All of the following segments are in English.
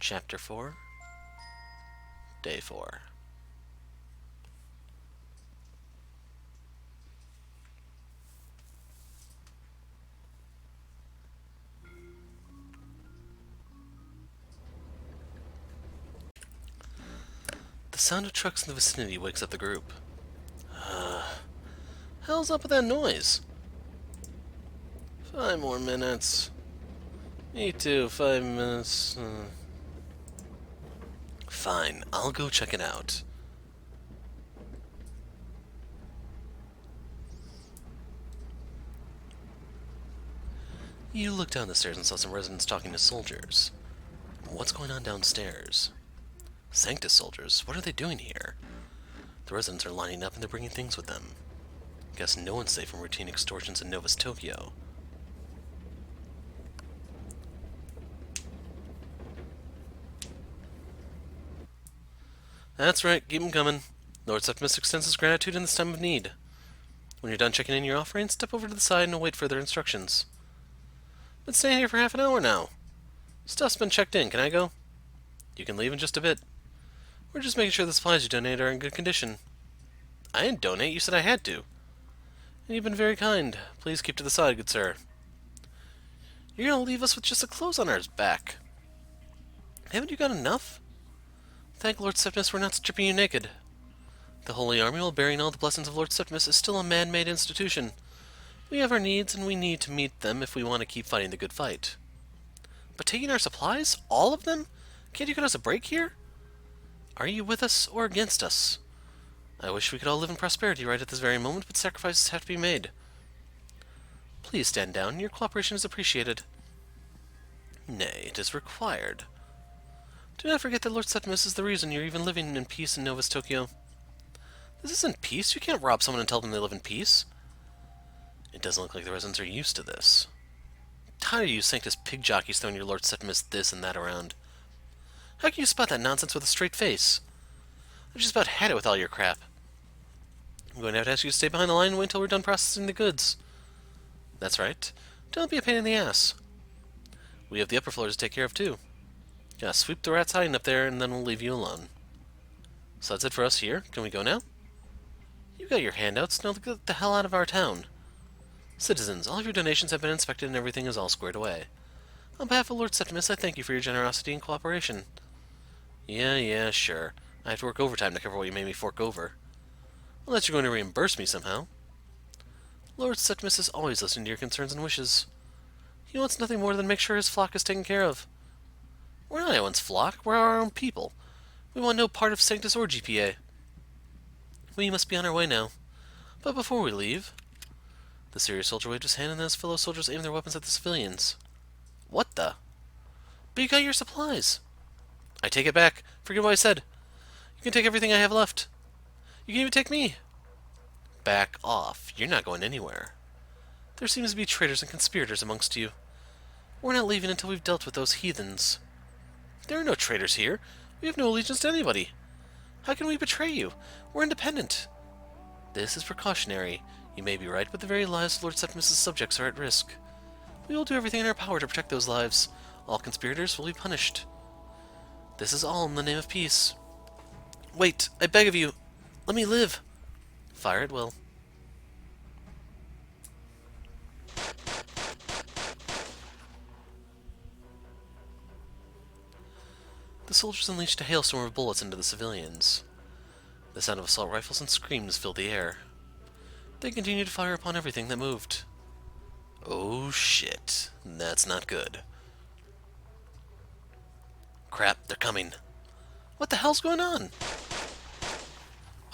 Chapter 4, Day 4. The sound of trucks in the vicinity wakes up the group. Hell's up with that noise? 5 more minutes. Me too, 5 minutes. Fine, I'll go check it out. You look down the stairs and saw some residents talking to soldiers. What's going on downstairs? Sanctus soldiers, what are they doing here? The residents are lining up and they're bringing things with them. Guess no one's safe from routine extortions in Nova's Tokyo. That's right, keep 'em coming. Lord Septimus extends his gratitude in this time of need. When you're done checking in your offering, step over to the side and await further instructions. Been staying here for half an hour now. Stuff's been checked in, can I go? You can leave in just a bit. We're just making sure the supplies you donate are in good condition. I didn't donate, you said I had to. And you've been very kind. Please keep to the side, good sir. You're gonna leave us with just the clothes on our back. Haven't you got enough? Thank Lord Septimus we're not stripping you naked. The Holy Army, while bearing all the blessings of Lord Septimus, is still a man-made institution. We have our needs, and we need to meet them if we want to keep fighting the good fight. But taking our supplies? All of them? Can't you get us a break here? Are you with us or against us? I wish we could all live in prosperity right at this very moment, but sacrifices have to be made. Please stand down. Your cooperation is appreciated. Nay, it is required. Do not forget that Lord Septimus is the reason you're even living in peace in Nova's Tokyo. This isn't peace. You can't rob someone and tell them they live in peace. It doesn't look like the residents are used to this. Tired of you Sanctus pig jockeys throwing your Lord Septimus this and that around. How can you spot that nonsense with a straight face? I've just about had it with all your crap. I'm going to have to ask you to stay behind the line and wait until we're done processing the goods. That's right. Don't be a pain in the ass. We have the upper floor to take care of, too. Just sweep the rats hiding up there, and then we'll leave you alone. So that's it for us here. Can we go now? You got your handouts. Now get the hell out of our town. Citizens, all of your donations have been inspected and everything is all squared away. On behalf of Lord Septimus, I thank you for your generosity and cooperation. Yeah, sure. I have to work overtime to cover what you made me fork over. Unless you're going to reimburse me somehow. Lord Septimus is always listening to your concerns and wishes. He wants nothing more than make sure his flock is taken care of. We're not anyone's flock. We're our own people. We want no part of Sanctus or GPA. We must be on our way now. But before we leave... The serious soldier waved his hand and then his fellow soldiers aimed their weapons at the civilians. What the? But you got your supplies. I take it back. Forget what I said. You can take everything I have left. You can even take me. Back off. You're not going anywhere. There seems to be traitors and conspirators amongst you. We're not leaving until we've dealt with those heathens. There are no traitors here. We have no allegiance to anybody. How can we betray you? We're independent. This is precautionary. You may be right, but the very lives of Lord Septimus' subjects are at risk. We will do everything in our power to protect those lives. All conspirators will be punished. This is all in the name of peace. Wait, I beg of you. Let me live. Fire at will. The soldiers unleashed a hailstorm of bullets into the civilians. The sound of assault rifles and screams filled the air. They continued to fire upon everything that moved. Oh shit, that's not good. Crap, they're coming. What the hell's going on?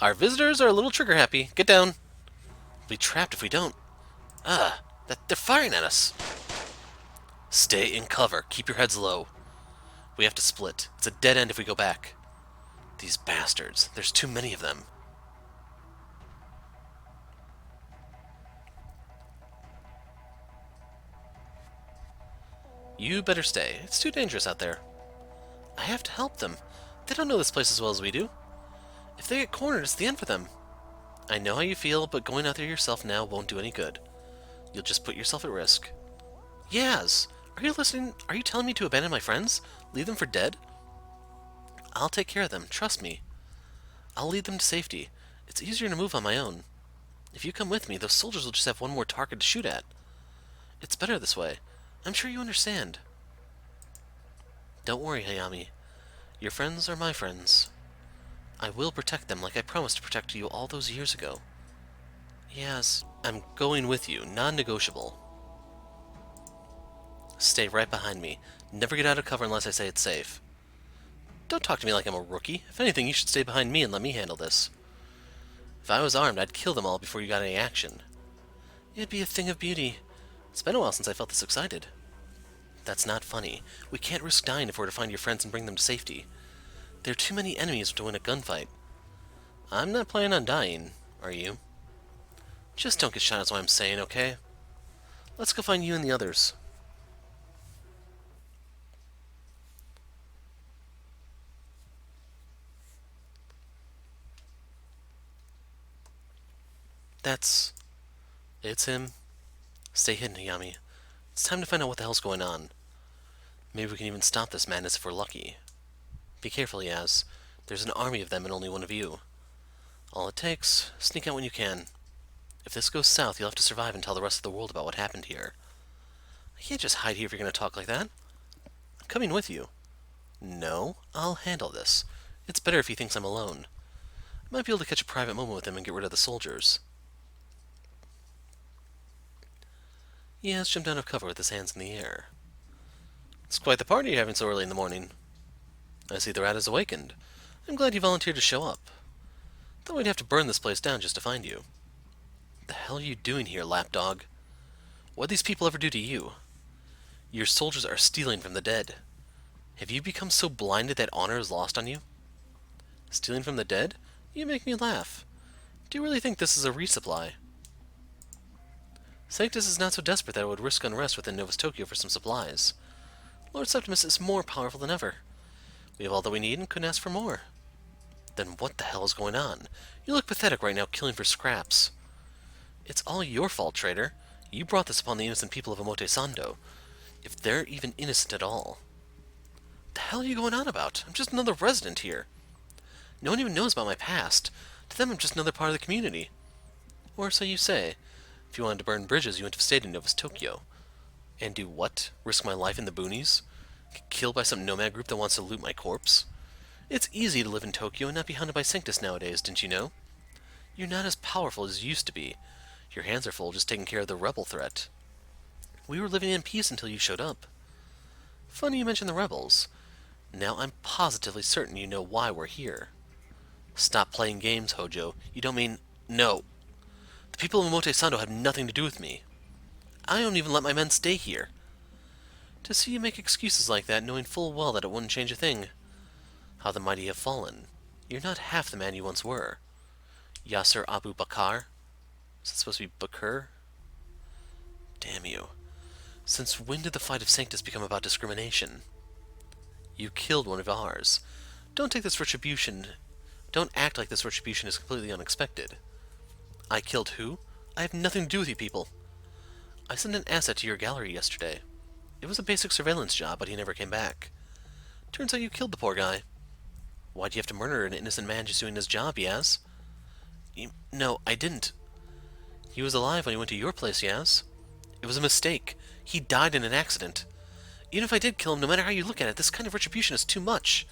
Our visitors are a little trigger happy. Get down. We'll be trapped if we don't. They're firing at us. Stay in cover. Keep your heads low. We have to split. It's a dead end if we go back. These bastards. There's too many of them. You better stay. It's too dangerous out there. I have to help them. They don't know this place as well as we do. If they get cornered, it's the end for them. I know how you feel, but going out there yourself now won't do any good. You'll just put yourself at risk. Yaz! Are you listening? Are you telling me to abandon my friends? Leave them for dead? I'll take care of them, trust me. I'll lead them to safety. It's easier to move on my own. If you come with me, those soldiers will just have one more target to shoot at. It's better this way. I'm sure you understand. Don't worry, Hayami. Your friends are my friends. I will protect them like I promised to protect you all those years ago. Yes, I'm going with you, non-negotiable. Stay right behind me. Never get out of cover unless I say it's safe. Don't talk to me like I'm a rookie. If anything, you should stay behind me and let me handle this. If I was armed, I'd kill them all before you got any action. It'd be a thing of beauty. It's been a while since I felt this excited. That's not funny. We can't risk dying if we're to find your friends and bring them to safety. There are too many enemies to win a gunfight. I'm not planning on dying, are you? Just don't get shot is what I'm saying, okay? Let's go find you and the others. It's him. Stay hidden, Hayami. It's time to find out what the hell's going on. Maybe we can even stop this madness if we're lucky. Be careful, Yaz. There's an army of them and only one of you. All it takes, sneak out when you can. If this goes south, you'll have to survive and tell the rest of the world about what happened here. I can't just hide here if you're going to talk like that. I'm coming with you. No, I'll handle this. It's better if he thinks I'm alone. I might be able to catch a private moment with him and get rid of the soldiers. Yaz jumped out of cover with his hands in the air. It's quite the party you're having so early in the morning. I see the rat has awakened. I'm glad you volunteered to show up. Thought we'd have to burn this place down just to find you. The hell are you doing here, lapdog? What'd these people ever do to you? Your soldiers are stealing from the dead. Have you become so blinded that honor is lost on you? Stealing from the dead? You make me laugh. Do you really think this is a resupply? Sanctus is not so desperate that it would risk unrest within Novus Tokyo for some supplies. Lord Septimus is more powerful than ever. We have all that we need and couldn't ask for more. Then what the hell is going on? You look pathetic right now, killing for scraps. It's all your fault, traitor. You brought this upon the innocent people of Omotesando. If they're even innocent at all. The hell are you going on about? I'm just another resident here. No one even knows about my past. To them, I'm just another part of the community. Or so you say. If you wanted to burn bridges, you wouldn't have stayed in Novus Tokyo. And do what? Risk my life in the boonies? Get killed by some nomad group that wants to loot my corpse? It's easy to live in Tokyo and not be hunted by Sanctus nowadays, didn't you know? You're not as powerful as you used to be. Your hands are full just taking care of the rebel threat. We were living in peace until you showed up. Funny you mention the rebels. Now I'm positively certain you know why we're here. Stop playing games, Hojo. You don't mean... No. The people of Omotesando have nothing to do with me. I don't even let my men stay here. To see you make excuses like that, knowing full well that it wouldn't change a thing. How the mighty have fallen. You're not half the man you once were. Yasser Abu Bakr? Is it supposed to be Bakr? Damn you. Since when did the fight of Sanctus become about discrimination? You killed one of ours. Don't take this retribution... Don't act like this retribution is completely unexpected. I killed who? I have nothing to do with you people. I sent an asset to your gallery yesterday. It was a basic surveillance job, but he never came back. Turns out you killed the poor guy. Why'd you have to murder an innocent man just doing his job, Yaz? No, I didn't. He was alive when he went to your place, Yaz. It was a mistake. He died in an accident. Even if I did kill him, no matter how you look at it, this kind of retribution is too much.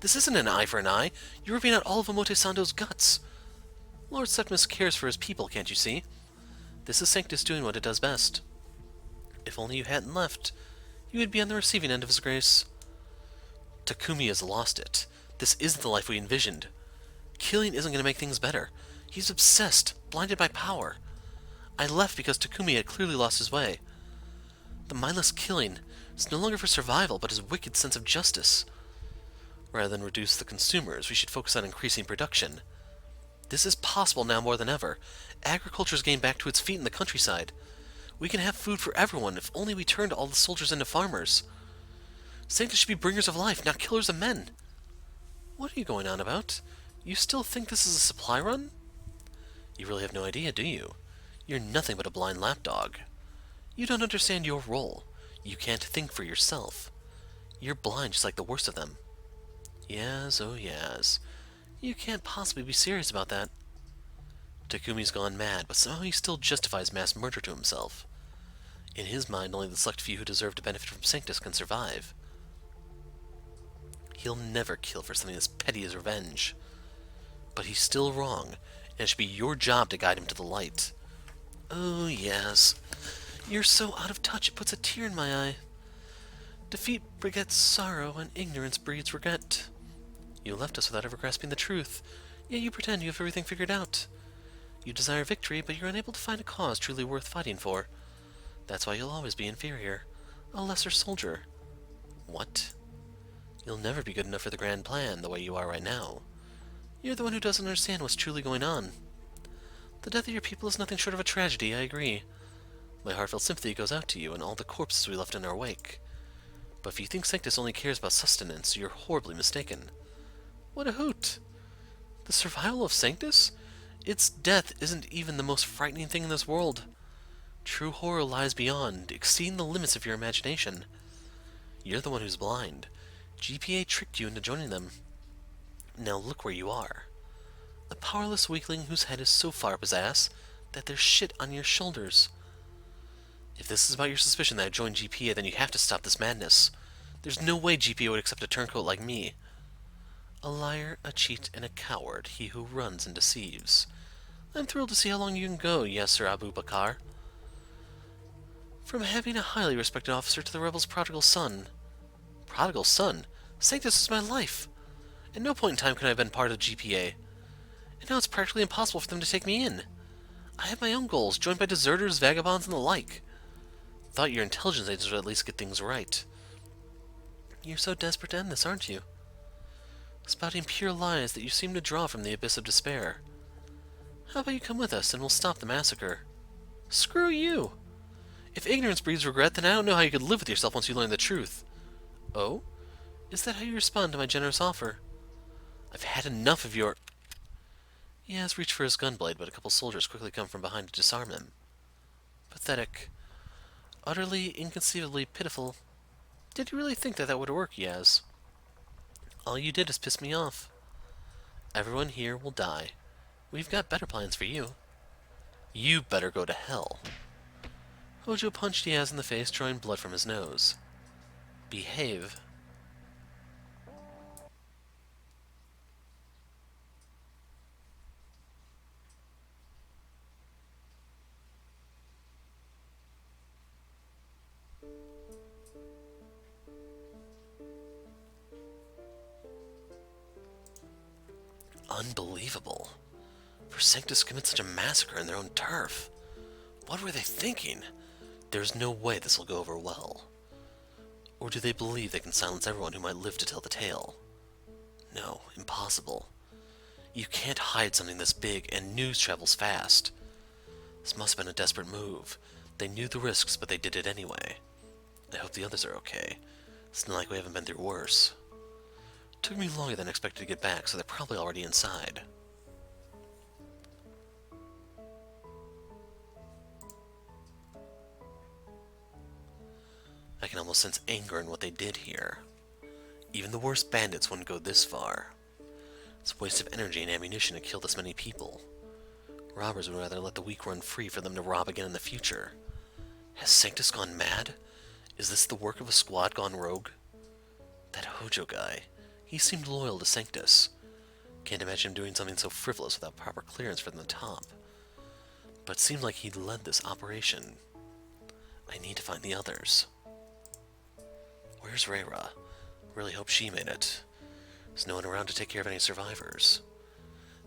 This isn't an eye for an eye. You're ripping out all of Omotesando's guts. Lord Septimus cares for his people, can't you see? This is Sanctus doing what it does best. If only you hadn't left, you would be on the receiving end of his grace. Takumi has lost it. This isn't the life we envisioned. Killing isn't going to make things better. He's obsessed, blinded by power. I left because Takumi had clearly lost his way. The mindless killing is no longer for survival, but his wicked sense of justice. Rather than reduce the consumers, we should focus on increasing production. This is possible now more than ever. Agriculture's gained back to its feet in the countryside. We can have food for everyone if only we turned all the soldiers into farmers. Sanctus should be bringers of life, not killers of men. What are you going on about? You still think this is a supply run? You really have no idea, do you? You're nothing but a blind lapdog. You don't understand your role. You can't think for yourself. You're blind just like the worst of them. Yes, oh yes. You can't possibly be serious about that. Takumi's gone mad, but somehow he still justifies mass murder to himself. In his mind, only the select few who deserve to benefit from Sanctus can survive. He'll never kill for something as petty as revenge. But he's still wrong, and it should be your job to guide him to the light. Oh, yes. You're so out of touch it puts a tear in my eye. Defeat begets sorrow, and ignorance breeds regret. You left us without ever grasping the truth, yet you pretend you have everything figured out. You desire victory, but you're unable to find a cause truly worth fighting for. That's why you'll always be inferior. A lesser soldier. What? You'll never be good enough for the grand plan, the way you are right now. You're the one who doesn't understand what's truly going on. The death of your people is nothing short of a tragedy, I agree. My heartfelt sympathy goes out to you and all the corpses we left in our wake. But if you think Sanctus only cares about sustenance, you're horribly mistaken. What a hoot! The survival of Sanctus? Its death isn't even the most frightening thing in this world. True horror lies beyond, exceeding the limits of your imagination. You're the one who's blind. GPA tricked you into joining them. Now look where you are. A powerless weakling whose head is so far up his ass that there's shit on your shoulders. If this is about your suspicion that I joined GPA, then you have to stop this madness. There's no way GPA would accept a turncoat like me. A liar, a cheat, and a coward, he who runs and deceives. I'm thrilled to see how long you can go, yes, Sir Abu Bakr. From having a highly respected officer to the rebel's prodigal son. Prodigal son? Sanctus is my life. At no point in time could I have been part of GPA. And now it's practically impossible for them to take me in. I have my own goals, joined by deserters, vagabonds, and the like. Thought your intelligence agents would at least get things right. You're so desperate to end this, aren't you? Spouting pure lies that you seem to draw from the abyss of despair. How about you come with us and we'll stop the massacre? Screw you! If ignorance breeds regret, then I don't know how you could live with yourself once you learn the truth. Oh? Is that how you respond to my generous offer? I've had enough of your... He has reached for his gunblade, but a couple soldiers quickly come from behind to disarm him. Pathetic. Utterly, inconceivably pitiful. Did you really think that would work, Yaz? All you did is piss me off. Everyone here will die. We've got better plans for you. You better go to hell. Hojo punched Yaz in the face, drawing blood from his nose. Behave. Unbelievable. For Sanctus to commit such a massacre in their own turf. What were they thinking? There's no way this will go over well. Or do they believe they can silence everyone who might live to tell the tale? No, impossible. You can't hide something this big, and news travels fast. This must have been a desperate move. They knew the risks, but they did it anyway. I hope the others are okay. It's not like we haven't been through worse. It took me longer than expected to get back, so they're probably already inside. I can almost sense anger in what they did here. Even the worst bandits wouldn't go this far. It's a waste of energy and ammunition to kill this many people. Robbers would rather let the weak run free for them to rob again in the future. Has Sanctus gone mad? Is this the work of a squad gone rogue? That Hojo guy, he seemed loyal to Sanctus. Can't imagine him doing something so frivolous without proper clearance from the top. But it seemed like he'd led this operation. I need to find the others. Where's Reira? Really hope she made it. There's no one around to take care of any survivors.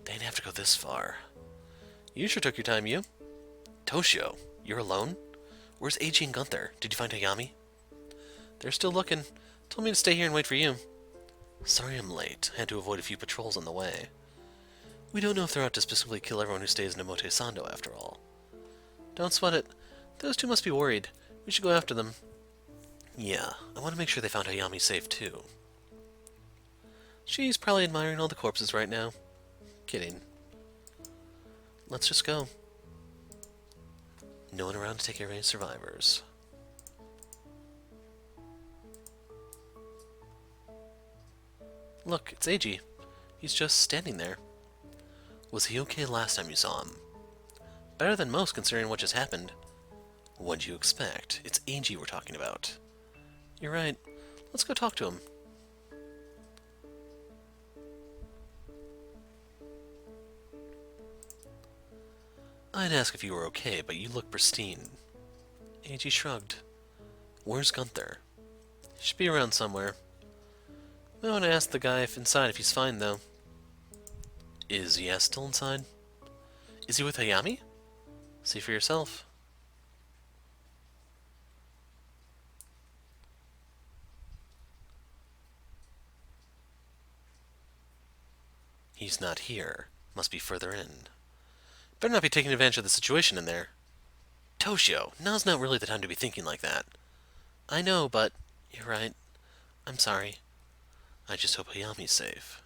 They didn't have to go this far. You sure took your time, you. Toshio, you're alone? Where's Eiji and Gunther? Did you find Hayami? They're still looking. Told me to stay here and wait for you. Sorry I'm late. Had to avoid a few patrols on the way. We don't know if they're out to specifically kill everyone who stays in Omotesando, after all. Don't sweat it. Those two must be worried. We should go after them. Yeah, I want to make sure they found Hayami safe, too. She's probably admiring all the corpses right now. Kidding. Let's just go. No one around to take care of any survivors. Look, it's Eiji. He's just standing there. Was he okay last time you saw him? Better than most, considering what just happened. What'd you expect? It's Eiji we're talking about. You're right. Let's go talk to him. I'd ask if you were okay, but you look pristine. Eiji shrugged. Where's Gunther? He should be around somewhere. I want to ask the guy inside if he's fine, though. Is Yas still inside? Is he with Hayami? See for yourself. He's not here. Must be further in. Better not be taking advantage of the situation in there. Toshio, now's not really the time to be thinking like that. I know, but you're right. I'm sorry. I just hope Hayami's safe.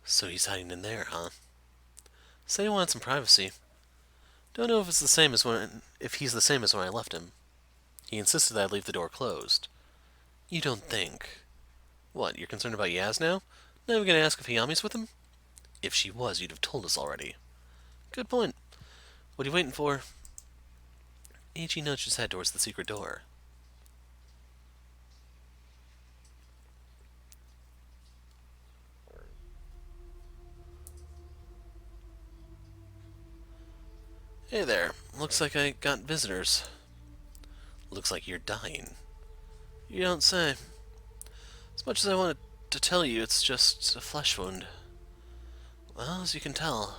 So he's hiding in there, huh? Said he wanted some privacy. Don't know if it's the same as if he's the same as when I left him. He insisted that I leave the door closed. You don't think... What, you're concerned about Yas now? Not even gonna ask if Hayami's with him? If she was, you'd have told us already. Good point. What are you waiting for? Ichi nudged his head towards the secret door. Hey there. Looks like I got visitors. Looks like you're dying. You don't say. As much as I wanted to tell you, it's just a flesh wound. Well, as you can tell...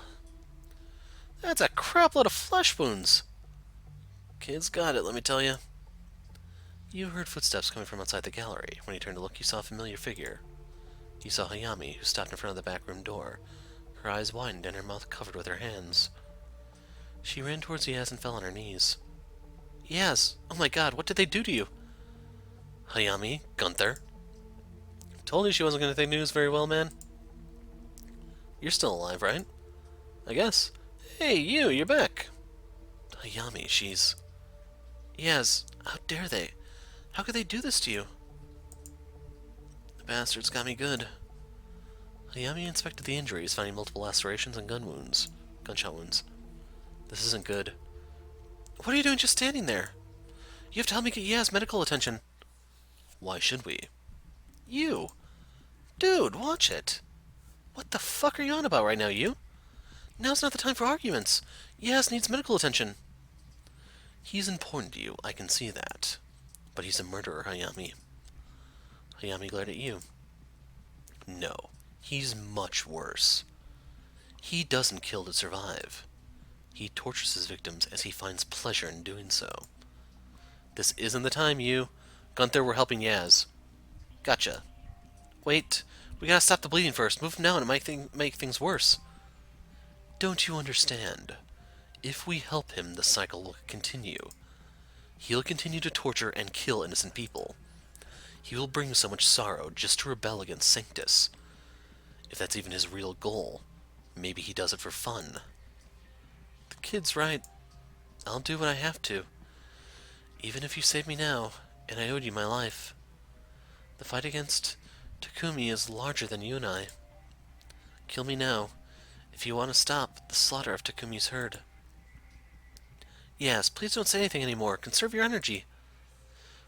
That's a crapload of flesh wounds! Kid's got it, let me tell you. You heard footsteps coming from outside the gallery. When you turned to look, you saw a familiar figure. You saw Hayami, who stopped in front of the back room door. Her eyes widened and her mouth covered with her hands. She ran towards Yas and fell on her knees. Yas! Oh my god, what did they do to you? Hayami, Gunther. Told you she wasn't going to take news very well, man. You're still alive, right? I guess. Hey, you're back. Hayami, she's... Yas, how dare they? How could they do this to you? The bastards got me good. Hayami inspected the injuries, finding multiple lacerations and gunshot wounds. This isn't good. What are you doing just standing there? You have to help me get Yas medical attention. Why should we? You! Dude, watch it! What the fuck are you on about right now, you? Now's not the time for arguments. Yas needs medical attention. He's important to you, I can see that. But he's a murderer, Hayami. Hayami glared at you. No, he's much worse. He doesn't kill to survive. He tortures his victims as he finds pleasure in doing so. This isn't the time, you. Gunther, we're helping Yas. Gotcha. Wait, we gotta stop the bleeding first. Move now and it might make things worse. Don't you understand? If we help him, the cycle will continue. He'll continue to torture and kill innocent people. He will bring so much sorrow just to rebel against Sanctus. If that's even his real goal, maybe he does it for fun. The kid's right. I'll do what I have to. Even if you save me now, and I owed you my life. The fight against Takumi is larger than you and I. Kill me now, if you want to stop the slaughter of Takumi's herd. Yes, please don't say anything anymore. Conserve your energy.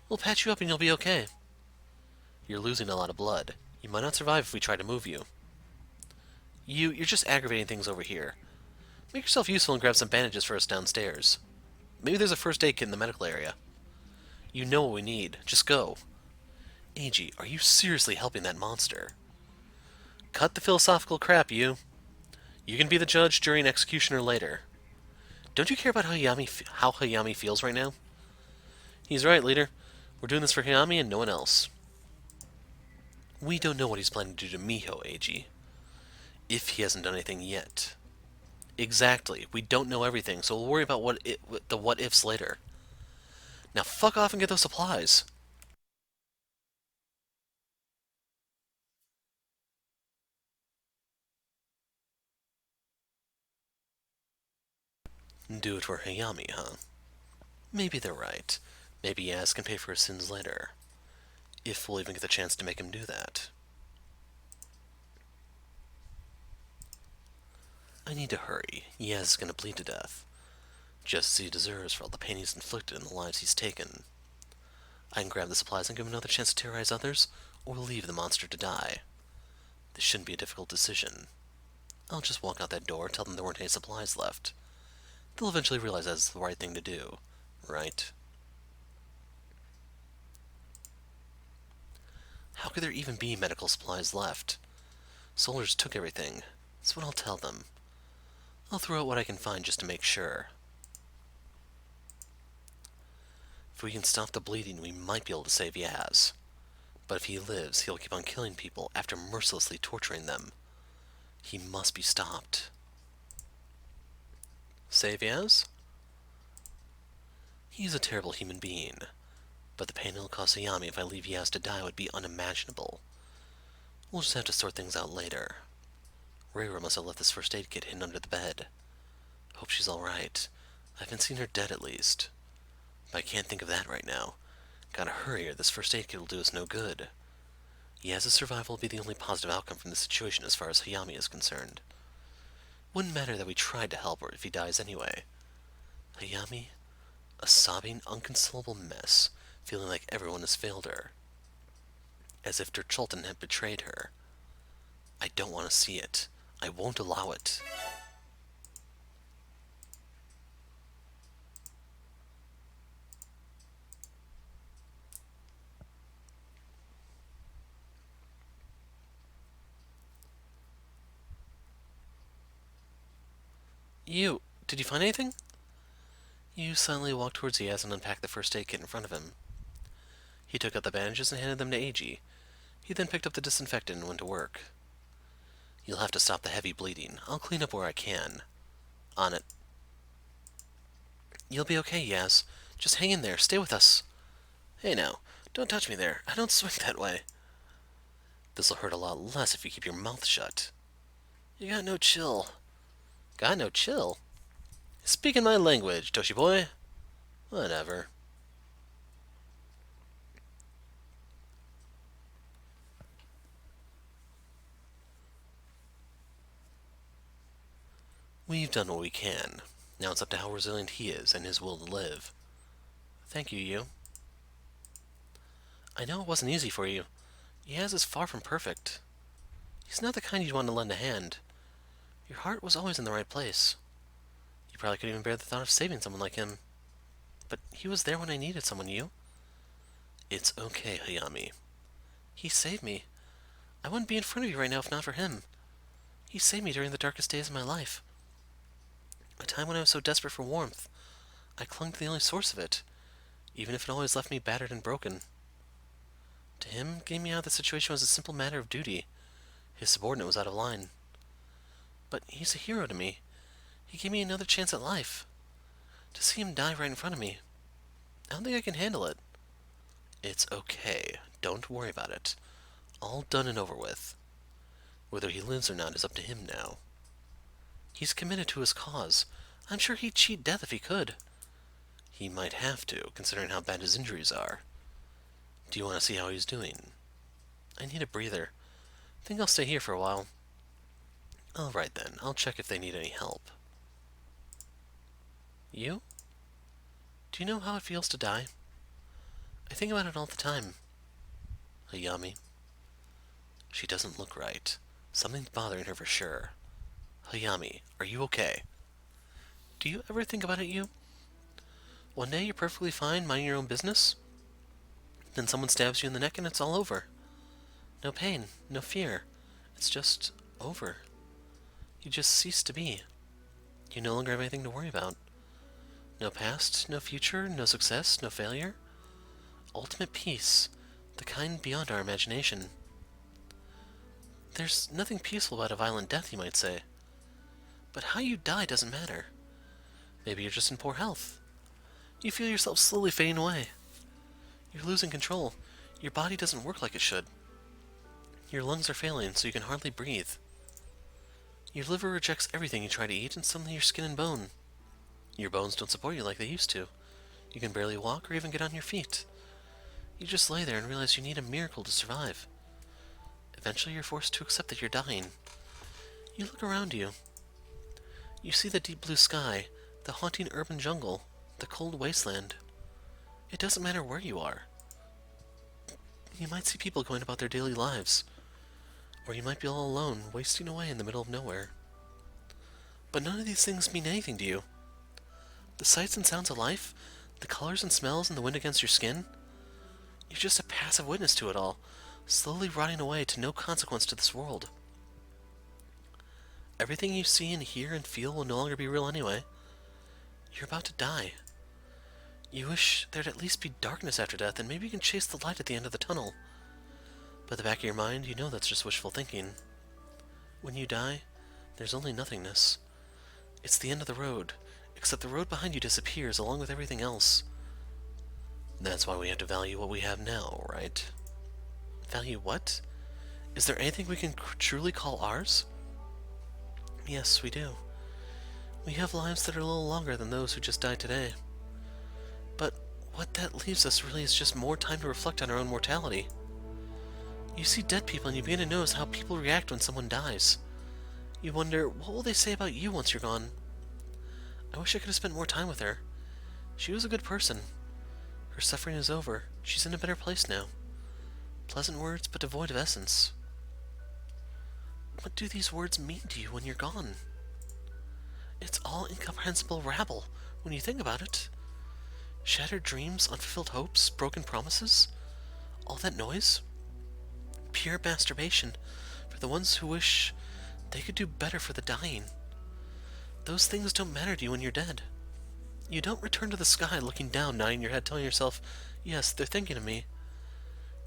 We'll patch you up and you'll be okay. You're losing a lot of blood. You might not survive if we try to move you. You're just aggravating things over here. Make yourself useful and grab some bandages for us downstairs. Maybe there's a first aid kit in the medical area. You know what we need. Just go. Eiji, are you seriously helping that monster? Cut the philosophical crap, you. You can be the judge, jury, and executioner later. Don't you care about how Hayami feels right now? He's right, leader. We're doing this for Hayami and no one else. We don't know what he's planning to do to Miho, Eiji. If he hasn't done anything yet. Exactly. We don't know everything, so we'll worry about the what-ifs later. Now fuck off and get those supplies. Do it for Hayami, huh? Maybe they're right. Maybe Yaz can pay for his sins later. If we'll even get the chance to make him do that. I need to hurry. Yaz is gonna bleed to death. Just as he deserves for all the pain he's inflicted and the lives he's taken. I can grab the supplies and give him another chance to terrorize others, or leave the monster to die. This shouldn't be a difficult decision. I'll just walk out that door, tell them there weren't any supplies left. They'll eventually realize that's the right thing to do, right? How could there even be medical supplies left? Soldiers took everything. That's what I'll tell them. I'll throw out what I can find just to make sure. If we can stop the bleeding, we might be able to save Yaz. But if he lives, he'll keep on killing people after mercilessly torturing them. He must be stopped. Save Yaz? He's a terrible human being, but the pain it'll cause Hayami if I leave Yaz to die would be unimaginable. We'll just have to sort things out later. Reira must have left this first aid kit hidden under the bed. Hope she's alright. I haven't seen her dead, at least. But I can't think of that right now. Gotta hurry or this first aid kit will do us no good. Yaz's survival will be the only positive outcome from this situation as far as Hayami is concerned. Wouldn't matter that we tried to help her if he dies anyway. Hayami, a sobbing, inconsolable mess, feeling like everyone has failed her. As if Dercholton had betrayed her. I don't want to see it. I won't allow it. Did you find anything? You silently walked towards Yaz and unpacked the first aid kit in front of him. He took out the bandages and handed them to Eiji. He then picked up the disinfectant and went to work. You'll have to stop the heavy bleeding. I'll clean up where I can. On it. You'll be okay, Yaz. Just hang in there. Stay with us. Hey now, don't touch me there. I don't swing that way. This'll hurt a lot less if you keep your mouth shut. You got no chill. Got no chill? Speaking my language, Toshi boy. Whatever. We've done what we can. Now it's up to how resilient he is and his will to live. Thank you, Yu. I know it wasn't easy for you. Yaz is far from perfect. He's not the kind you'd want to lend a hand. Your heart was always in the right place. You probably couldn't even bear the thought of saving someone like him. But he was there when I needed someone, Yu. It's okay, Hayami. He saved me. I wouldn't be in front of you right now if not for him. He saved me during the darkest days of my life. A time when I was so desperate for warmth. I clung to the only source of it, even if it always left me battered and broken. To him, getting me out of the situation was a simple matter of duty. His subordinate was out of line. But he's a hero to me. He gave me another chance at life. To see him die right in front of me, I don't think I can handle it. It's okay. Don't worry about it. All done and over with. Whether he lives or not is up to him now. He's committed to his cause. I'm sure he'd cheat death if he could. He might have to, considering how bad his injuries are. Do you want to see how he's doing? I need a breather. Think I'll stay here for a while. Alright then, I'll check if they need any help. You? Do you know how it feels to die? I think about it all the time. Hayami. She doesn't look right. Something's bothering her for sure. Hayami, are you okay? Do you ever think about it, Yu? One day you're perfectly fine, minding your own business. Then someone stabs you in the neck and it's all over. No pain, no fear. It's just over. You just cease to be. You no longer have anything to worry about. No past, no future, no success, no failure. Ultimate peace, the kind beyond our imagination. There's nothing peaceful about a violent death, you might say. But how you die doesn't matter. Maybe you're just in poor health. You feel yourself slowly fading away. You're losing control. Your body doesn't work like it should. Your lungs are failing, so you can hardly breathe. Your liver rejects everything you try to eat, and suddenly you're skin and bone. Your bones don't support you like they used to. You can barely walk or even get on your feet. You just lay there and realize you need a miracle to survive. Eventually, you're forced to accept that you're dying. You look around you. You see the deep blue sky, the haunting urban jungle, the cold wasteland. It doesn't matter where you are. You might see people going about their daily lives, or you might be all alone, wasting away in the middle of nowhere. But none of these things mean anything to you. The sights and sounds of life, the colors and smells and the wind against your skin, you're just a passive witness to it all, slowly rotting away to no consequence to this world. Everything you see and hear and feel will no longer be real anyway. You're about to die. You wish there'd at least be darkness after death, and maybe you can chase the light at the end of the tunnel. But at the back of your mind, you know that's just wishful thinking. When you die, there's only nothingness. It's the end of the road, except the road behind you disappears along with everything else. That's why we have to value what we have now, right? Value what? Is there anything we can truly call ours? Yes, we do. We have lives that are a little longer than those who just died today. But what that leaves us really is just more time to reflect on our own mortality. You see dead people and you begin to notice how people react when someone dies. You wonder, what will they say about you once you're gone? I wish I could have spent more time with her. She was a good person. Her suffering is over. She's in a better place now. Pleasant words, but devoid of essence. What do these words mean to you when you're gone? It's all incomprehensible rabble, when you think about it. Shattered dreams, unfulfilled hopes, broken promises? All that noise? Pure masturbation for the ones who wish they could do better for the dying. Those things don't matter to you when you're dead. You don't return to the sky looking down, nodding your head, telling yourself, yes, they're thinking of me.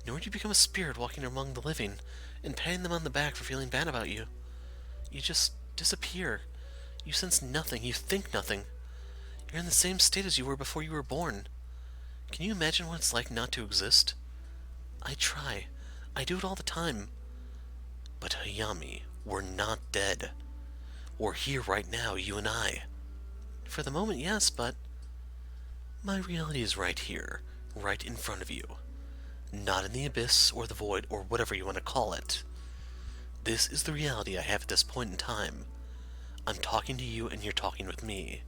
Nor do you become a spirit walking among the living and patting them on the back for feeling bad about you. You just disappear. You sense nothing. You think nothing. You're in the same state as you were before you were born. Can you imagine what it's like not to exist? I try. I do it all the time. But Hayami, we're not dead. We're here right now, you and I. For the moment, yes, but my reality is right here, right in front of you. Not in the abyss or the void or whatever you want to call it. This is the reality I have at this point in time. I'm talking to you and you're talking with me.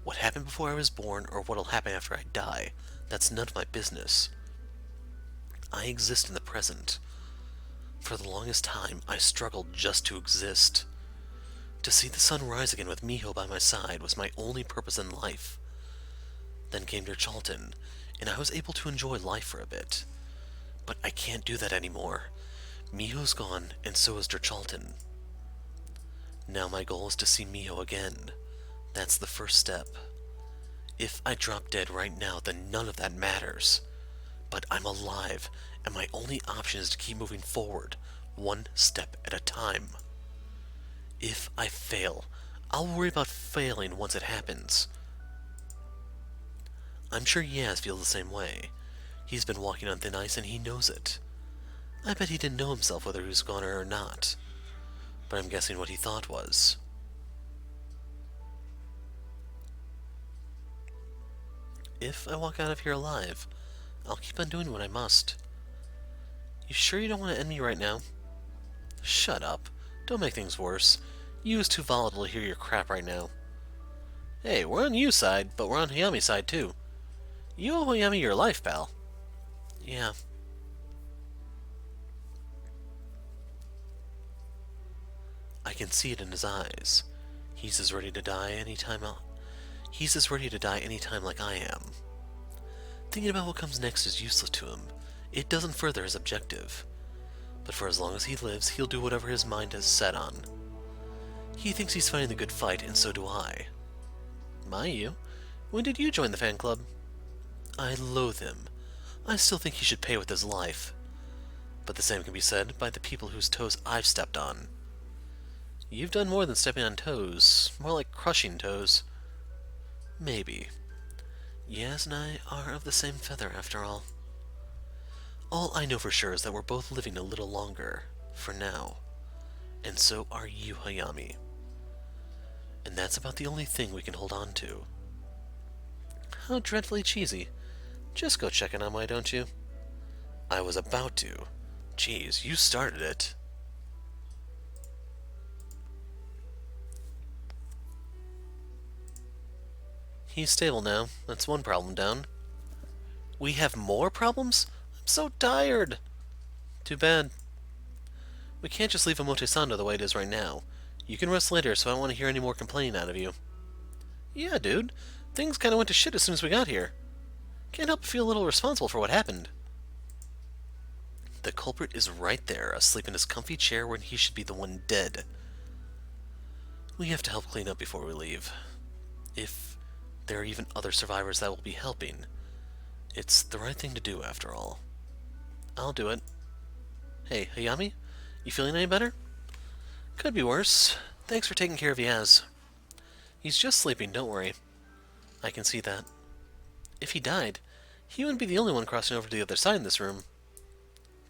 What happened before I was born or what'll happen after I die, that's none of my business. I exist in the present. For the longest time, I struggled just to exist. To see the sun rise again with Miho by my side was my only purpose in life. Then came Derchalton, and I was able to enjoy life for a bit. But I can't do that anymore. Miho's gone, and so is Derchalton. Now my goal is to see Miho again. That's the first step. If I drop dead right now, then none of that matters. But I'm alive, and my only option is to keep moving forward, one step at a time. If I fail, I'll worry about failing once it happens. I'm sure Yaz feels the same way. He's been walking on thin ice and he knows it. I bet he didn't know himself whether he was gone or not. But I'm guessing what he thought was. If I walk out of here alive, I'll keep on doing what I must. You sure you don't want to end me right now? Shut up. Don't make things worse. You is too volatile to hear your crap right now. Hey, we're on Yu's side, but we're on Hayami's side too. You owe Hayami your life, pal. Yeah. I can see it in his eyes. He's as ready to die anytime like I am. Thinking about what comes next is useless to him. It doesn't further his objective. But for as long as he lives, he'll do whatever his mind has set on. He thinks he's fighting the good fight, and so do I. You? When did you join the fan club? I loathe him. I still think he should pay with his life. But the same can be said by the people whose toes I've stepped on. You've done more than stepping on toes, more like crushing toes. Maybe. Yaz and I are of the same feather, after all. All I know for sure is that we're both living a little longer, for now. And so are you, Hayami. And that's about the only thing we can hold on to. How dreadfully cheesy. Just go check in on why don't you? I was about to. Jeez, you started it. He's stable now. That's one problem down. We have more problems? I'm so tired. Too bad. We can't just leave Omotesando the way it is right now. You can rest later, so I don't want to hear any more complaining out of you. Yeah, dude. Things kinda went to shit as soon as we got here. Can't help but feel a little responsible for what happened. The culprit is right there, asleep in his comfy chair when he should be the one dead. We have to help clean up before we leave. If there are even other survivors that will be helping, it's the right thing to do after all. I'll do it. Hey, Hayami? You feeling any better? Could be worse. Thanks for taking care of Yaz. He's just sleeping, don't worry. I can see that. If he died, he wouldn't be the only one crossing over to the other side in this room.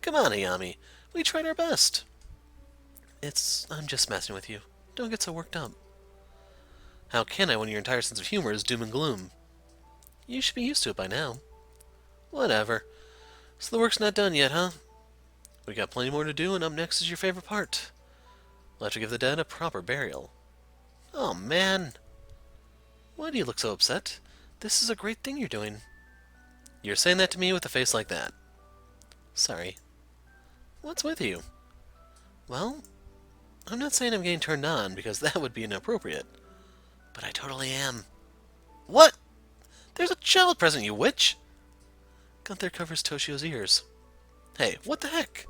Come on, Hayami. We tried our best. I'm just messing with you. Don't get so worked up. How can I when your entire sense of humor is doom and gloom? You should be used to it by now. Whatever. So the work's not done yet, huh? We got plenty more to do, and up next is your favorite part. We'll have to give the dead a proper burial. Oh, man. Why do you look so upset? This is a great thing you're doing. You're saying that to me with a face like that. Sorry. What's with you? Well, I'm not saying I'm getting turned on, because that would be inappropriate. But I totally am. What? There's a child present, you witch! Gunther covers Toshio's ears. Hey, what the heck?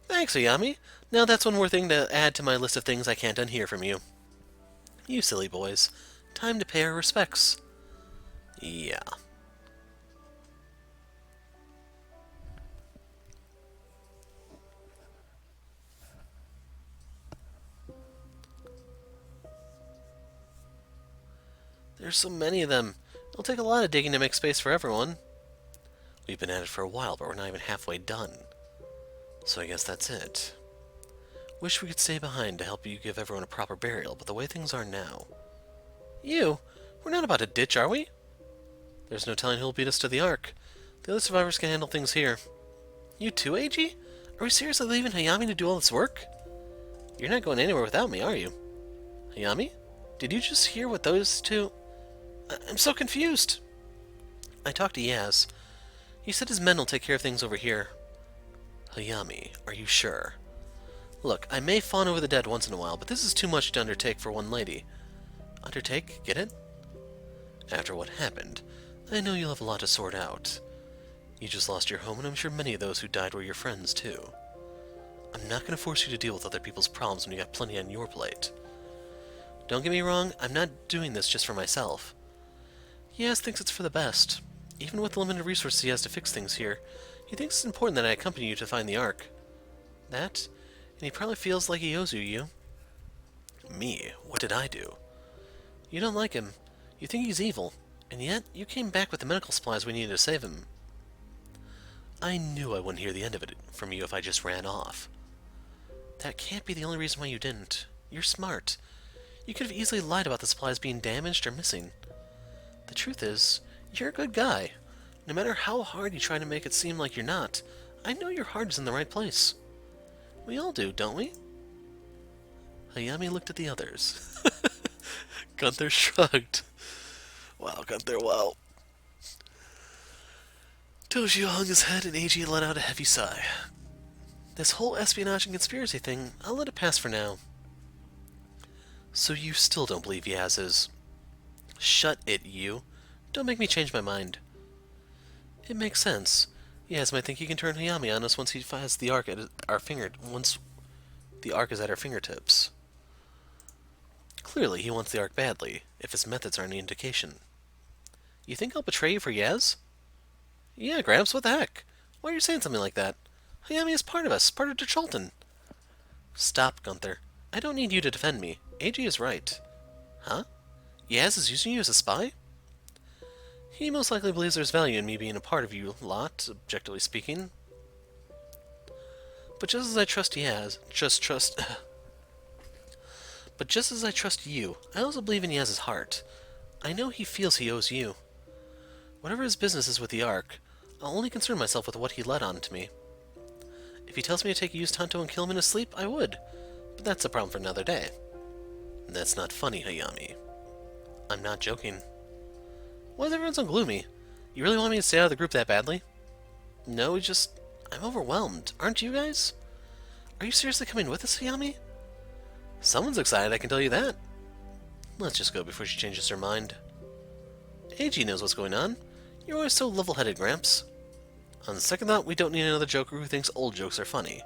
Thanks, Hayami. Now that's one more thing to add to my list of things I can't unhear from you. You silly boys. Time to pay our respects. Yeah. There's so many of them. It'll take a lot of digging to make space for everyone. We've been at it for a while, but we're not even halfway done. So I guess that's it. Wish we could stay behind to help you give everyone a proper burial, but the way things are now... You? We're not about to ditch, are we? There's no telling who'll beat us to the Ark. The other survivors can handle things here. You too, AG? Are we seriously leaving Hayami to do all this work? You're not going anywhere without me, are you? Hayami? Did you just hear what those two... I'm so confused. I talked to Yaz. He said his men will take care of things over here. Hayami, are you sure? Look, I may fawn over the dead once in a while, but this is too much to undertake for one lady. Undertake? Get it? After what happened, I know you'll have a lot to sort out. You just lost your home, and I'm sure many of those who died were your friends, too. I'm not going to force you to deal with other people's problems when you got plenty on your plate. Don't get me wrong, I'm not doing this just for myself. Yaz thinks it's for the best. Even with the limited resources he has to fix things here, he thinks it's important that I accompany you to find the Ark. That, and he probably feels like he owes you. Me? What did I do? You don't like him. You think he's evil. And yet, you came back with the medical supplies we needed to save him. I knew I wouldn't hear the end of it from you if I just ran off. That can't be the only reason why you didn't. You're smart. You could have easily lied about the supplies being damaged or missing. The truth is, you're a good guy. No matter how hard you try to make it seem like you're not, I know your heart is in the right place. We all do, don't we? Hayami looked at the others. Gunther shrugged. Wow, Gunther, wow. Toshio hung his head and Eiji let out a heavy sigh. This whole espionage and conspiracy thing, I'll let it pass for now. So you still don't believe Yaz is... Shut it, you. Don't make me change my mind. It makes sense. Yaz might think he can turn Hayami on us once he has the Ark at our once the Ark is at our fingertips. Clearly, he wants the Ark badly, if his methods are any indication. You think I'll betray you for Yaz? Yeah, Gramps, what the heck? Why are you saying something like that? Hayami is part of us, part of Derchalton. Stop, Gunther. I don't need you to defend me. AG is right. Huh? Yaz is using you as a spy? He most likely believes there's value in me being a part of you lot, objectively speaking. But just as I trust Yaz, But just as I trust you, I also believe in Yaz's heart. I know he feels he owes you. Whatever his business is with the Ark, I'll only concern myself with what he let on to me. If he tells me to take a used Hanto and kill him in his sleep, I would. But that's a problem for another day. That's not funny, Hayami. I'm not joking. Why is everyone so gloomy? You really want me to stay out of the group that badly? No, I'm overwhelmed. Aren't you guys? Are you seriously coming with us, Hayami? Someone's excited, I can tell you that. Let's just go before she changes her mind. AG knows what's going on. You're always so level-headed, Gramps. On second thought, we don't need another joker who thinks old jokes are funny.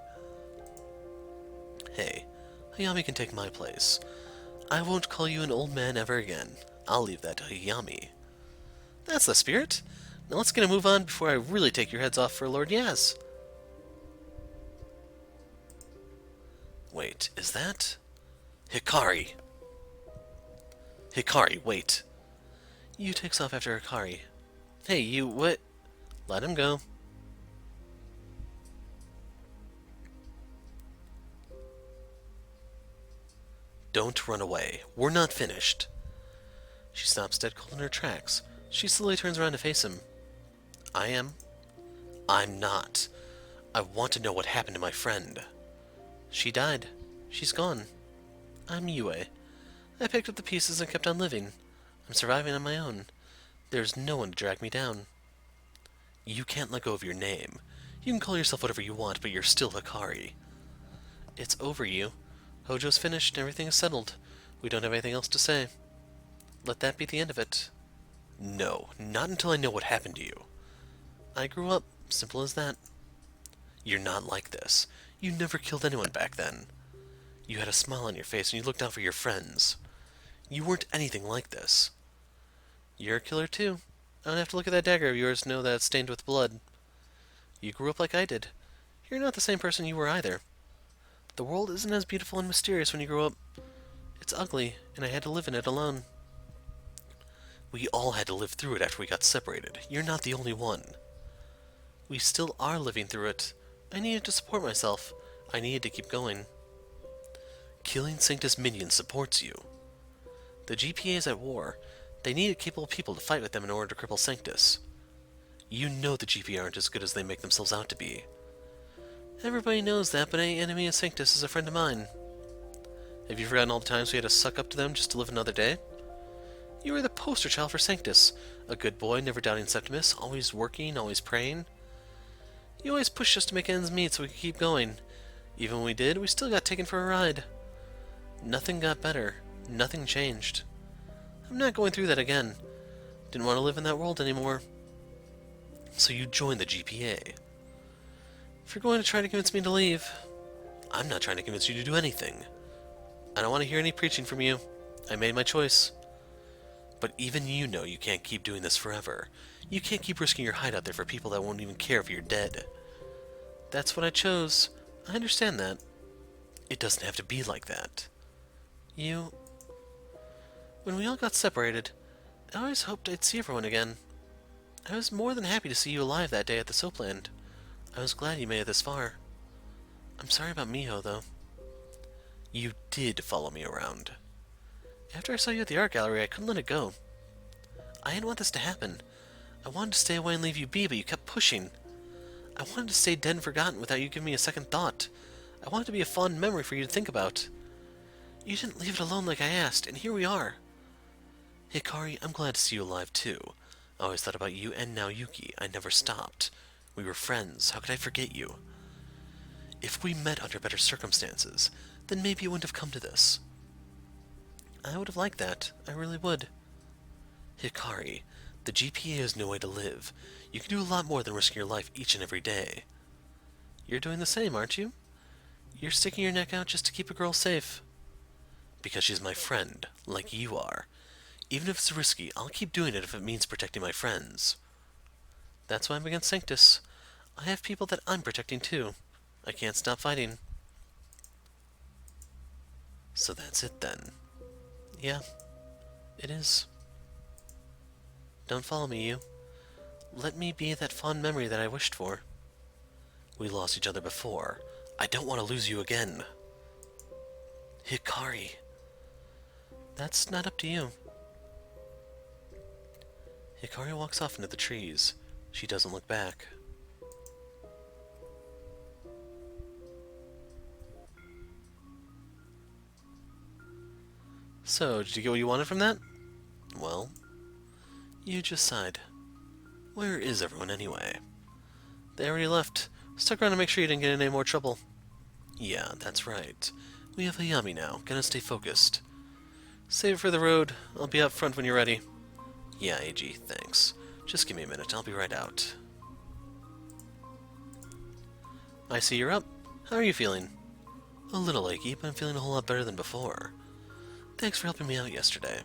Hey, Hayami can take my place. I won't call you an old man ever again. I'll leave that to Hayami. That's the spirit. Now let's get a move on before I really take your heads off for Lord Yaz. Wait, is that... Hikari? Hikari, wait. You takes off after Hikari. Hey, you, what? Let him go. Don't run away. We're not finished. She stops dead cold in her tracks. She slowly turns around to face him. I am. I'm not. I want to know what happened to my friend. She died. She's gone. I'm Yue. I picked up the pieces and kept on living. I'm surviving on my own. There's no one to drag me down. You can't let go of your name. You can call yourself whatever you want, but you're still Hikari. It's over, you. Hojo's finished and everything is settled. We don't have anything else to say. Let that be the end of it. No, not until I know what happened to you. I grew up, simple as that. You're not like this. You never killed anyone back then. You had a smile on your face and you looked out for your friends. You weren't anything like this. You're a killer too. I don't have to look at that dagger of yours to know that it's stained with blood. You grew up like I did. You're not the same person you were either. The world isn't as beautiful and mysterious when you grow up. It's ugly, and I had to live in it alone. We all had to live through it after we got separated. You're not the only one. We still are living through it. I needed to support myself. I needed to keep going. Killing Sanctus minions supports you. The GPA is at war. They needed capable people to fight with them in order to cripple Sanctus. You know the GPA aren't as good as they make themselves out to be. Everybody knows that, but any enemy of Sanctus is a friend of mine. Have you forgotten all the times we had to suck up to them just to live another day? You were the poster child for Sanctus. A good boy, never doubting Septimus, always working, always praying. You always pushed us to make ends meet so we could keep going. Even when we did, we still got taken for a ride. Nothing got better. Nothing changed. I'm not going through that again. Didn't want to live in that world anymore. So you joined the GPA. If you're going to try to convince me to leave, I'm not trying to convince you to do anything. I don't want to hear any preaching from you. I made my choice. But even you know you can't keep doing this forever. You can't keep risking your hide out there for people that won't even care if you're dead. That's what I chose. I understand that. It doesn't have to be like that. When we all got separated, I always hoped I'd see everyone again. I was more than happy to see you alive that day at the Soapland. I was glad you made it this far. I'm sorry about Miho, though. You did follow me around. After I saw you at the art gallery, I couldn't let it go. I didn't want this to happen. I wanted to stay away and leave you be, but you kept pushing. I wanted to stay dead and forgotten without you giving me a second thought. I wanted to be a fond memory for you to think about. You didn't leave it alone like I asked, and here we are. Hikari, I'm glad to see you alive, too. I always thought about you and now Yuki. I never stopped. We were friends. How could I forget you? If we met under better circumstances, then maybe it wouldn't have come to this. I would have liked that. I really would. Hikari, the GPA has no way to live. You can do a lot more than risk your life each and every day. You're doing the same, aren't you? You're sticking your neck out just to keep a girl safe. Because she's my friend, like you are. Even if it's risky, I'll keep doing it if it means protecting my friends. That's why I'm against Sanctus. I have people that I'm protecting too. I can't stop fighting. So that's it then. Yeah, it is. Don't follow me, you. Let me be that fond memory that I wished for. We lost each other before. I don't want to lose you again. Hikari. That's not up to you. Hikari walks off into the trees. She doesn't look back. So, did you get what you wanted from that? Well, you just sighed. Where is everyone anyway? They already left. Stuck around to make sure you didn't get in any more trouble. Yeah, that's right. We have Hayami now. Gonna stay focused. Save it for the road. I'll be up front when you're ready. Yeah, AG, thanks. Just give me a minute. I'll be right out. I see you're up. How are you feeling? A little achy, but I'm feeling a whole lot better than before. Thanks for helping me out yesterday.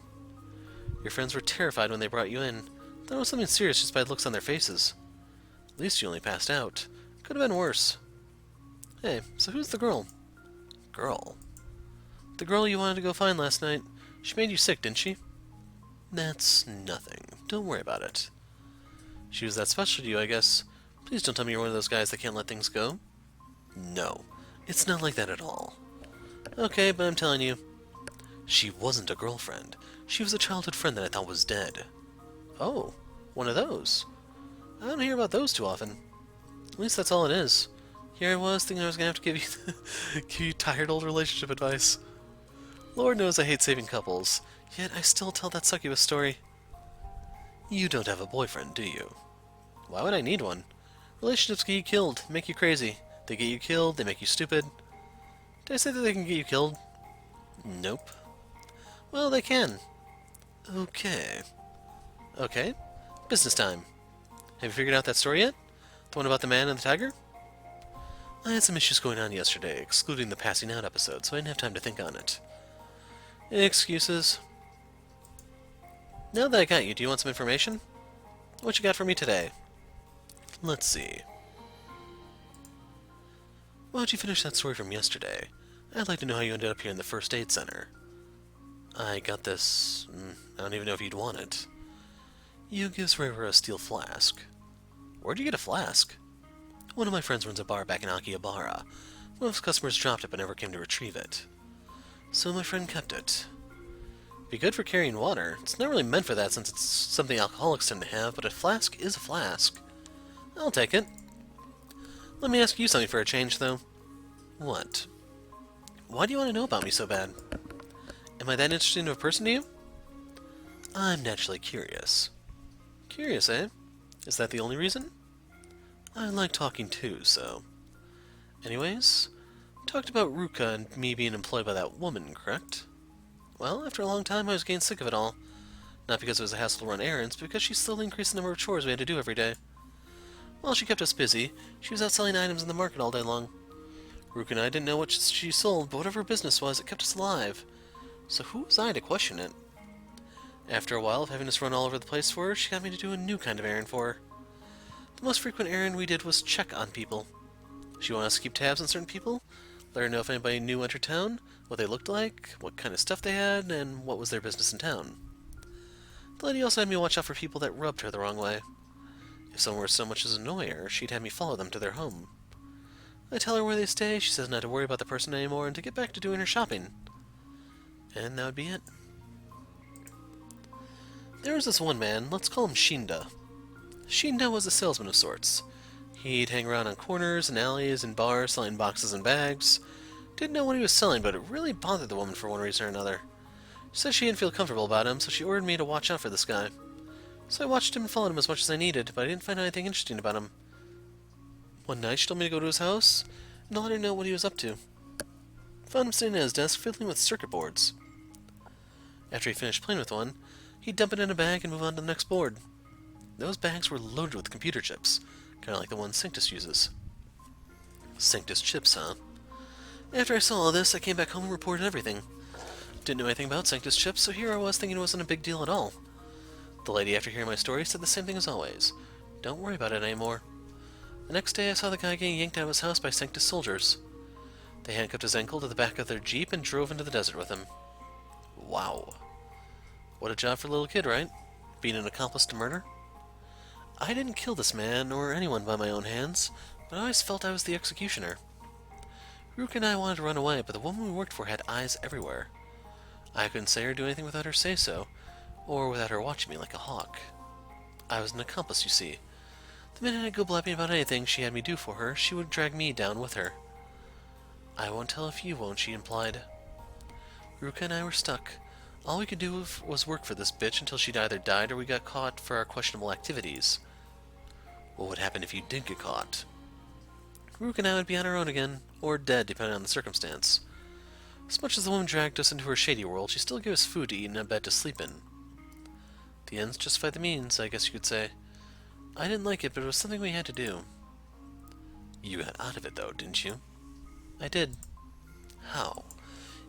Your friends were terrified when they brought you in. Thought it was something serious just by the looks on their faces. At least you only passed out. Could have been worse. Hey, so who's the girl? Girl? The girl you wanted to go find last night. She made you sick, didn't she? That's nothing. Don't worry about it. She was that special to you, I guess. Please don't tell me you're one of those guys that can't let things go. No, it's not like that at all. Okay, but I'm telling you, she wasn't a girlfriend. She was a childhood friend that I thought was dead. Oh, one of those. I don't hear about those too often. At least that's all it is. Here I was thinking I was going to have to give you, give you tired old relationship advice. Lord knows I hate saving couples, yet I still tell that succubus story. You don't have a boyfriend, do you? Why would I need one? Relationships get you killed, make you crazy. They get you killed, they make you stupid. Did I say that they can get you killed? Nope. Well, they can. Okay. Okay. Business time. Have you figured out that story yet? The one about the man and the tiger? I had some issues going on yesterday, excluding the passing out episode, so I didn't have time to think on it. Excuses. Now that I got you, do you want some information? What you got for me today? Let's see. Why don't you finish that story from yesterday? I'd like to know how you ended up here in the first aid center. I got this... I don't even know if you'd want it. You give Srera a steel flask. Where'd you get a flask? One of my friends runs a bar back in Akihabara. One of his customers dropped it but never came to retrieve it. So my friend kept it. Be good for carrying water. It's not really meant for that since it's something alcoholics tend to have, but a flask is a flask. I'll take it. Let me ask you something for a change, though. What? Why do you want to know about me so bad? Am I that interesting of a person to you? I'm naturally curious. Curious, eh? Is that the only reason? I like talking too, so... Anyways, talked about Ruka and me being employed by that woman, correct? Well, after a long time I was getting sick of it all. Not because it was a hassle to run errands, but because she slowly increased the number of chores we had to do every day. While she kept us busy, she was out selling items in the market all day long. Ruka and I didn't know what she sold, but whatever her business was, it kept us alive. So who was I to question it? After a while of having us run all over the place for her, she got me to do a new kind of errand for her. The most frequent errand we did was check on people. She wanted us to keep tabs on certain people, let her know if anybody new entered town, what they looked like, what kind of stuff they had, and what was their business in town. The lady also had me watch out for people that rubbed her the wrong way. If someone were so much as annoy her, she'd have me follow them to their home. I tell her where they stay, she says not to worry about the person anymore and to get back to doing her shopping. And that would be it. There was this one man, let's call him Shinda. Shinda was a salesman of sorts. He'd hang around on corners and alleys and bars selling boxes and bags. Didn't know what he was selling, but it really bothered the woman for one reason or another. She said she didn't feel comfortable about him, so she ordered me to watch out for this guy. So I watched him and followed him as much as I needed, but I didn't find anything interesting about him. One night she told me to go to his house and to let her know what he was up to. Found him sitting at his desk fiddling with circuit boards. After he finished playing with one, he'd dump it in a bag and move on to the next board. Those bags were loaded with computer chips, kind of like the ones Sanctus uses. Sanctus chips, huh? After I saw all this, I came back home and reported everything. Didn't know anything about Sanctus chips, so here I was thinking it wasn't a big deal at all. The lady, after hearing my story, said the same thing as always. Don't worry about it anymore. The next day I saw the guy getting yanked out of his house by Sanctus soldiers. They handcuffed his ankle to the back of their jeep and drove into the desert with him. Wow. What a job for a little kid, right? Being an accomplice to murder? I didn't kill this man or anyone by my own hands, but I always felt I was the executioner. Ruka and I wanted to run away, but the woman we worked for had eyes everywhere. I couldn't say or do anything without her say-so, or without her watching me like a hawk. I was an accomplice, you see. The minute I'd go blabbing about anything she had me do for her, she would drag me down with her. I won't tell if you won't, she implied. Ruka and I were stuck. All we could do was work for this bitch until she'd either died or we got caught for our questionable activities. What would happen if you did get caught? Ruka and I would be on our own again, or dead depending on the circumstance. As much as the woman dragged us into her shady world, she still gave us food to eat and a bed to sleep in. The ends justified the means, I guess you could say. I didn't like it, but it was something we had to do. You got out of it, though, didn't you? I did. How?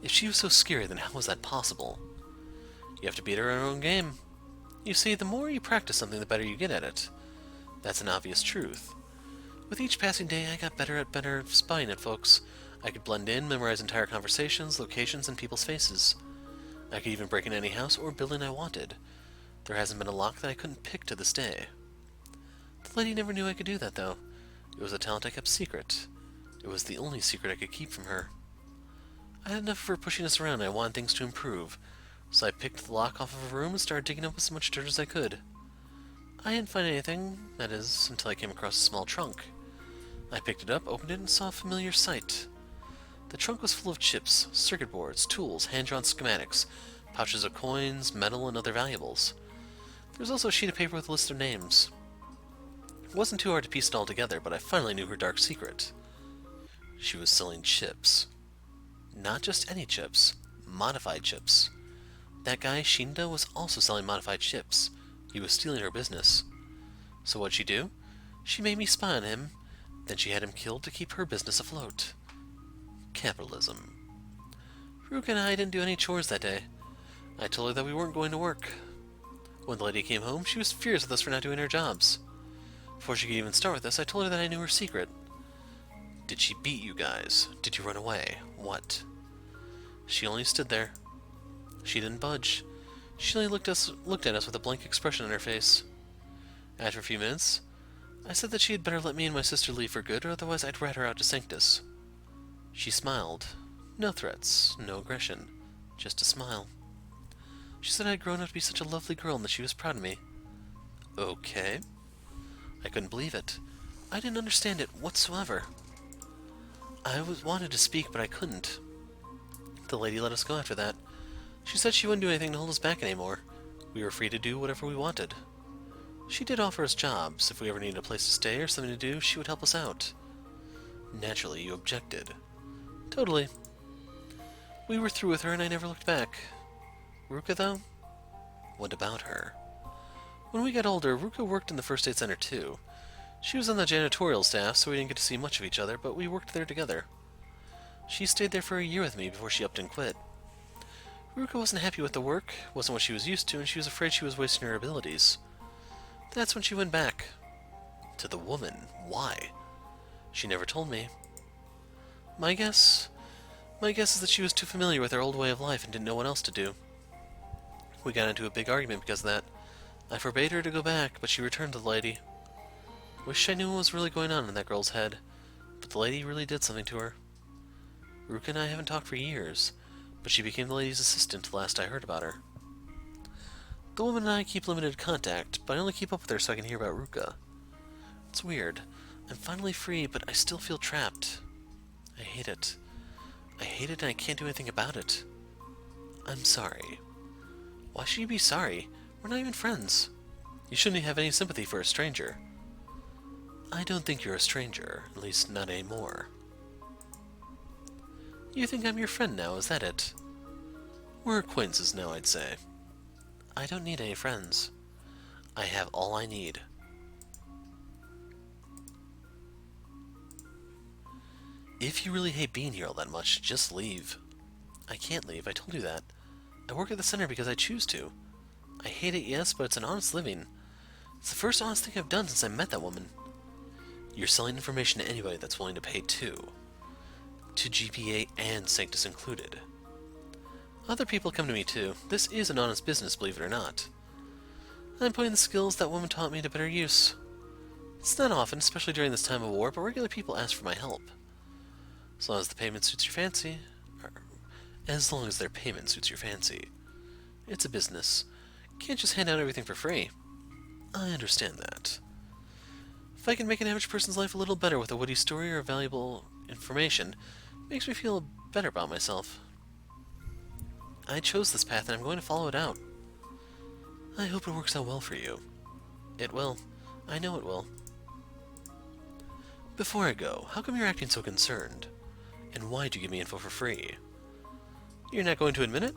If she was so scary, then how was that possible? You have to beat her at her own game. You see, the more you practice something, the better you get at it. That's an obvious truth. With each passing day, I got better spying at folks. I could blend in, memorize entire conversations, locations, and people's faces. I could even break in any house or building I wanted. There hasn't been a lock that I couldn't pick to this day. The lady never knew I could do that, though. It was a talent I kept secret. It was the only secret I could keep from her. I had enough of her pushing us around and I wanted things to improve, so I picked the lock off of her room and started digging up as much dirt as I could. I didn't find anything, that is, until I came across a small trunk. I picked it up, opened it, and saw a familiar sight. The trunk was full of chips, circuit boards, tools, hand-drawn schematics, pouches of coins, metal, and other valuables. There was also a sheet of paper with a list of names. It wasn't too hard to piece it all together, but I finally knew her dark secret. She was selling chips. Not just any chips, modified chips. That guy, Shinda, was also selling modified chips. He was stealing her business. So what'd she do? She made me spy on him, then she had him killed to keep her business afloat. Capitalism. Ruka and I didn't do any chores that day. I told her that we weren't going to work. When the lady came home, she was furious with us for not doing our jobs. Before she could even start with us, I told her that I knew her secret. Did she beat you guys? Did you run away? What? She only stood there. She didn't budge. She only looked at us with a blank expression on her face. After a few minutes, I said that she had better let me and my sister leave for good, or otherwise I'd rat her out to Sanctus. She smiled. No threats, no aggression, just a smile. She said I had grown up to be such a lovely girl and that she was proud of me. Okay. I couldn't believe it. I didn't understand it whatsoever. I wanted to speak, but I couldn't. The lady let us go after that. She said she wouldn't do anything to hold us back anymore. We were free to do whatever we wanted. She did offer us jobs. If we ever needed a place to stay or something to do, she would help us out. Naturally, you objected. Totally. We were through with her and I never looked back. Ruka, though? What about her? When we got older, Ruka worked in the first aid center too. She was on the janitorial staff, so we didn't get to see much of each other, but we worked there together. She stayed there for a year with me before she upped and quit. Ruka wasn't happy with the work, wasn't what she was used to, and she was afraid she was wasting her abilities. That's when she went back. To the woman. Why? She never told me. My guess is that she was too familiar with her old way of life and didn't know what else to do. We got into a big argument because of that. I forbade her to go back, but she returned to the lady. Wish I knew what was really going on in that girl's head, but the lady really did something to her. Ruka and I haven't talked for years, but she became the lady's assistant last I heard about her. The woman and I keep limited contact, but I only keep up with her so I can hear about Ruka. It's weird. I'm finally free, but I still feel trapped. I hate it. I hate it and I can't do anything about it. I'm sorry. Why should you be sorry? We're not even friends. You shouldn't have any sympathy for a stranger. I don't think you're a stranger, at least not anymore. You think I'm your friend now, is that it? We're acquaintances now, I'd say. I don't need any friends. I have all I need. If you really hate being here all that much, just leave. I can't leave, I told you that. I work at the center because I choose to. I hate it, yes, but it's an honest living. It's the first honest thing I've done since I met that woman. You're selling information to anybody that's willing to pay too. To GPA and Sanctus included. Other people come to me too. This is an honest business, believe it or not. I'm putting the skills that woman taught me to better use. It's not often, especially during this time of war, but regular people ask for my help. As long as the payment suits your fancy. As long as their payment suits your fancy. It's a business. Can't just hand out everything for free. I understand that. If I can make an average person's life a little better with a witty story or valuable information, it makes me feel better about myself. I chose this path and I'm going to follow it out. I hope it works out well for you. It will. I know it will. Before I go, how come you're acting so concerned? And why'd you give me info for free? You're not going to admit it?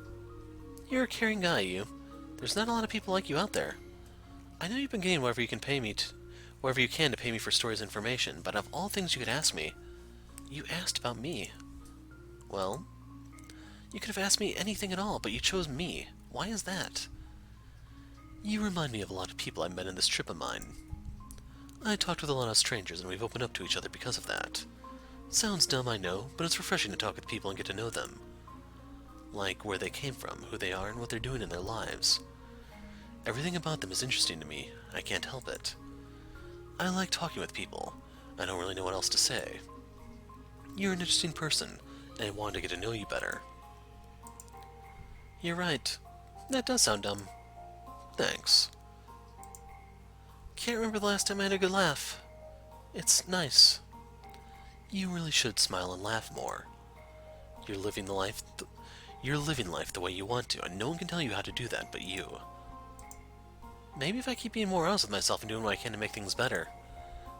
You're a caring guy, you. There's not a lot of people like you out there. I know you've been getting whatever you can to pay me for stories and information, but of all things you could ask me, you asked about me. Well, you could have asked me anything at all, but you chose me. Why is that? You remind me of a lot of people I met in this trip of mine. I talked with a lot of strangers, and we've opened up to each other because of that. Sounds dumb, I know, but it's refreshing to talk with people and get to know them. Like where they came from, who they are, and what they're doing in their lives. Everything about them is interesting to me. I can't help it. I like talking with people. I don't really know what else to say. You're an interesting person, and I wanted to get to know you better. You're right. That does sound dumb. Thanks. Can't remember the last time I had a good laugh. It's nice. You really should smile and laugh more. You're living life the way you want to, and no one can tell you how to do that but you. Maybe if I keep being more honest with myself and doing what I can to make things better,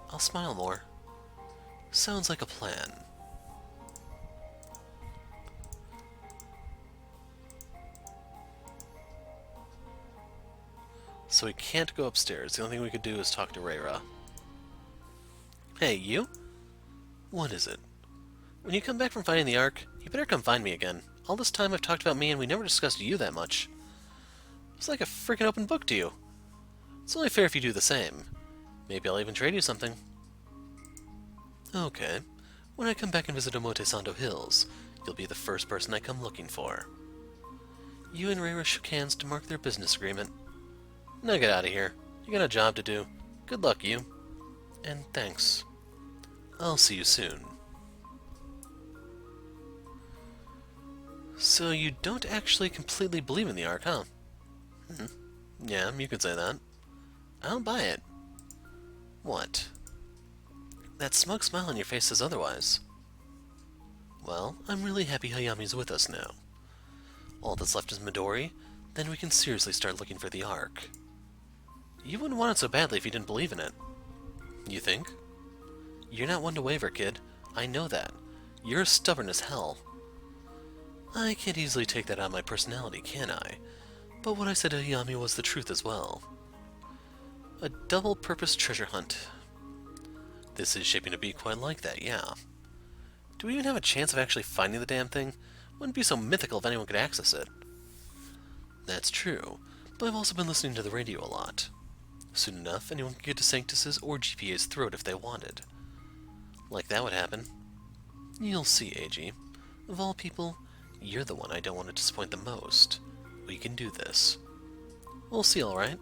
I'll smile more. Sounds like a plan. So we can't go upstairs. The only thing we could do is talk to Reira. Hey, you? What is it? When you come back from fighting the Ark, you better come find me again. All this time I've talked about me and we never discussed you that much. It's like a freaking open book to you. It's only fair if you do the same. Maybe I'll even trade you something. Okay. When I come back and visit Omotesando Hills, you'll be the first person I come looking for. You and Reira shook hands to mark their business agreement. Now get out of here. You got a job to do. Good luck, you. And thanks. I'll see you soon. So you don't actually completely believe in the Ark, huh? Yeah, you could say that. I'll buy it. What? That smug smile on your face says otherwise. Well, I'm really happy Hayami's with us now. All that's left is Midori, then we can seriously start looking for the Ark. You wouldn't want it so badly if you didn't believe in it. You think? You're not one to waver, kid. I know that. You're stubborn as hell. I can't easily take that out of my personality, can I? But what I said to Hayami was the truth as well. A double-purpose treasure hunt. This is shaping to be quite like that, yeah. Do we even have a chance of actually finding the damn thing? Wouldn't be so mythical if anyone could access it. That's true, but I've also been listening to the radio a lot. Soon enough, anyone could get to Sanctus's or GPA's throat if they wanted. Like that would happen. You'll see, AG. Of all people, you're the one I don't want to disappoint the most. We can do this. We'll see, alright?